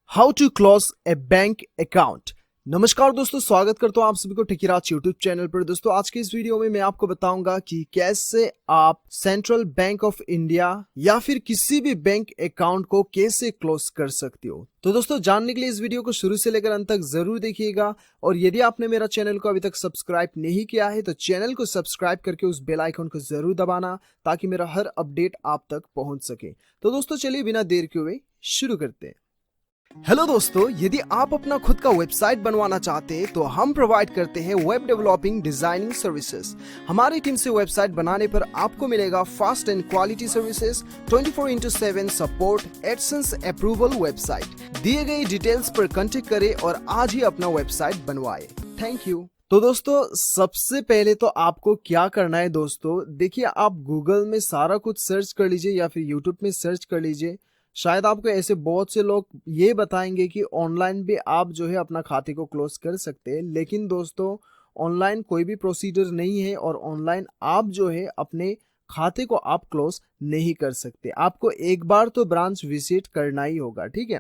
How to close a bank account. नमस्कार दोस्तों, स्वागत करता हूं आप सभी को टेकीराज यूट्यूब चैनल पर। दोस्तों आज की इस वीडियो में मैं आपको बताऊंगा कि कैसे आप सेंट्रल बैंक ऑफ इंडिया या फिर किसी भी बैंक अकाउंट को कैसे क्लोज कर सकते हो। तो दोस्तों जानने के लिए इस वीडियो को शुरू से लेकर अंत तक जरूर देखिएगा। और यदि आपने मेरा चैनल को अभी तक सब्सक्राइब नहीं किया है तो चैनल को सब्सक्राइब करके उस बेल आइकन को जरूर दबाना ताकि मेरा हर अपडेट आप तक पहुंच सके। तो दोस्तों चलिए बिना देर के हुए शुरू करते हैं। हेलो दोस्तों, यदि आप अपना खुद का वेबसाइट बनवाना चाहते हैं तो हम प्रोवाइड करते हैं वेब डेवलपिंग डिजाइनिंग सर्विसेज। हमारी टीम से वेबसाइट बनाने पर आपको मिलेगा fast and quality services, 24/7 support, AdSense approval website. दिए गए डिटेल्स पर कांटेक्ट करें और आज ही अपना वेबसाइट बनवाएं। Thank you. तो दोस्तों सबसे पहले तो आपको क्या करना है दोस्तों, देखिए आप गूगल में सारा कुछ सर्च कर लीजिए या फिर यूट्यूब में सर्च कर लीजिए। शायद आपको ऐसे बहुत से लोग ये बताएंगे कि ऑनलाइन भी आप जो है अपना खाते को क्लोज कर सकते हैं, लेकिन दोस्तों ऑनलाइन कोई भी प्रोसीजर नहीं है और ऑनलाइन आप जो है अपने खाते को आप क्लोज नहीं कर सकते। आपको एक बार तो ब्रांच विजिट करना ही होगा, ठीक है।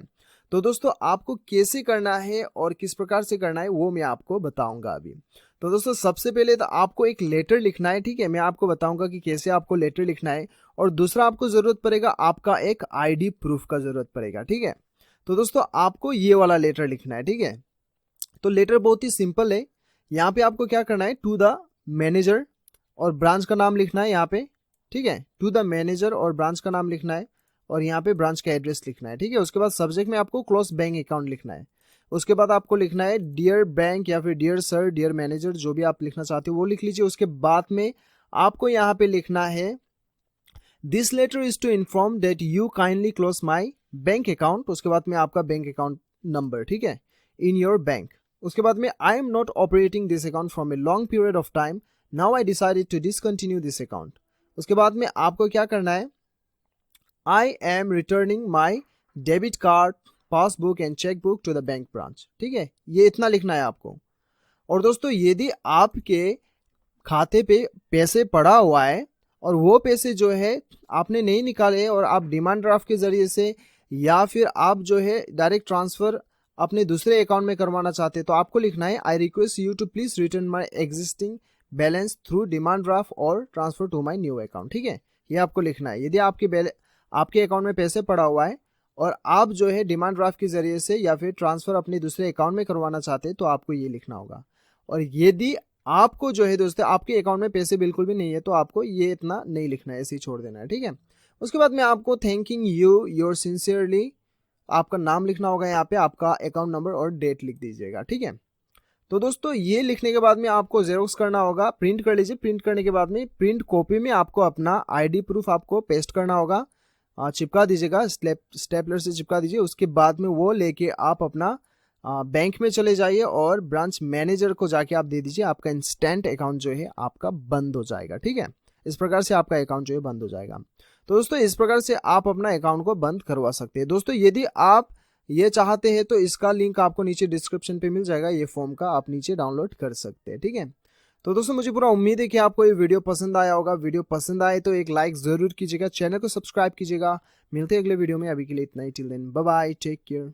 तो दोस्तों आपको कैसे करना है और किस प्रकार से करना है वो मैं आपको बताऊंगा अभी। तो दोस्तों सबसे पहले तो आपको एक लेटर लिखना है, ठीक है। मैं आपको बताऊंगा कि कैसे आपको लेटर लिखना है। और दूसरा आपको जरूरत पड़ेगा आपका एक आईडी प्रूफ का जरूरत पड़ेगा, ठीक है। तो दोस्तों आपको ये वाला लेटर लिखना है, ठीक है। तो लेटर बहुत ही सिंपल है। यहाँ पे आपको क्या करना है, टू द मैनेजर और ब्रांच का नाम लिखना है यहाँ पे, ठीक है। टू द मैनेजर और ब्रांच का नाम लिखना है और यहाँ पे ब्रांच का एड्रेस लिखना है, ठीक है। उसके बाद सब्जेक्ट में आपको क्लोज बैंक अकाउंट लिखना है। उसके बाद आपको लिखना है डियर बैंक या फिर डियर सर, डियर मैनेजर, जो भी आप लिखना चाहते हो वो लिख लीजिए। उसके बाद में आपको यहाँ पे लिखना है this letter is to inform that you kindly close my bank account. उसके बाद में आपका बैंक अकाउंट नंबर, ठीक है, इन योर बैंक। उसके बाद में I am not operating this account from a long period of time, now I decided to discontinue this account. उसके बाद में आपको क्या करना है, I am returning my debit card, passbook and cheque book to the bank branch, ठीक है। ये इतना लिखना है आपको। और दोस्तों यदि आपके खाते पे पैसे पड़ा हुआ है और वो पैसे जो है आपने नहीं निकाले और आप डिमांड ड्राफ्ट के जरिए से या फिर आप जो है डायरेक्ट ट्रांसफर अपने दूसरे अकाउंट में करवाना चाहते हैं तो आपको लिखना है I request you to please return my existing balance through demand draft और transfer to my new account, ठीक है। ये आपको लिखना है। यदि आपके अकाउंट में पैसे पड़ा हुआ है और आप जो है डिमांड ड्राफ्ट के जरिए से या फिर ट्रांसफर अपने दूसरे अकाउंट में करवाना चाहते हैं तो आपको ये लिखना होगा। और यदि आपको जो है दोस्तों आपके अकाउंट में पैसे बिल्कुल भी नहीं है तो आपको ये इतना नहीं लिखना है, ऐसे ही छोड़ देना है, ठीक है। उसके बाद में आपको थैंकिंग यू योर सिंसियरली आपका नाम लिखना होगा, यहाँ पे आपका अकाउंट नंबर और डेट लिख दीजिएगा, ठीक है। तो दोस्तों ये लिखने के बाद में आपको जेरोक्स करना होगा, प्रिंट कर लीजिए। प्रिंट करने के बाद में प्रिंट कॉपी में आपको अपना आईडी प्रूफ आपको पेस्ट करना होगा, चिपका दीजिएगा, स्टेपलर से चिपका दीजिए। उसके बाद में वो लेके आप अपना बैंक में चले जाइए और ब्रांच मैनेजर को जाके आप दे दीजिए। आपका इंस्टेंट अकाउंट जो है आपका बंद हो जाएगा, ठीक है। इस प्रकार से आपका अकाउंट जो है बंद हो जाएगा। तो दोस्तों इस प्रकार से आप अपना अकाउंट को बंद करवा सकते हैं। दोस्तों यदि आप ये चाहते हैं तो इसका लिंक आपको नीचे डिस्क्रिप्शन पे मिल जाएगा, ये फॉर्म का आप नीचे डाउनलोड कर सकते हैं, ठीक है। तो दोस्तों मुझे पूरा उम्मीद है कि आपको ये वीडियो पसंद आया होगा। वीडियो पसंद आए तो एक लाइक जरूर कीजिएगा, चैनल को सब्सक्राइब कीजिएगा। मिलते हैं अगले वीडियो में, अभी के लिए इतना ही। Till then bye bye, take care.